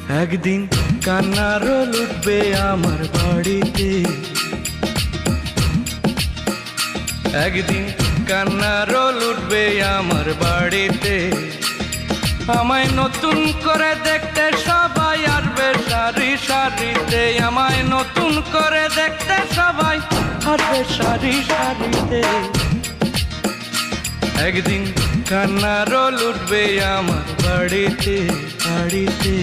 একদিন কান্নার রোল উঠবে আমার বাড়িতে, একদিন কান্নার রোল উঠবে আমার বাড়িতে। আমায় নতুন করে দেখতে সবাই আসবে সারি সারিতে, আমায় নতুন করে দেখতে সবাই আসবে সারি সারিতে। একদিন কান্নার রোল উঠবে আমার বাড়িতে, বাড়িতে।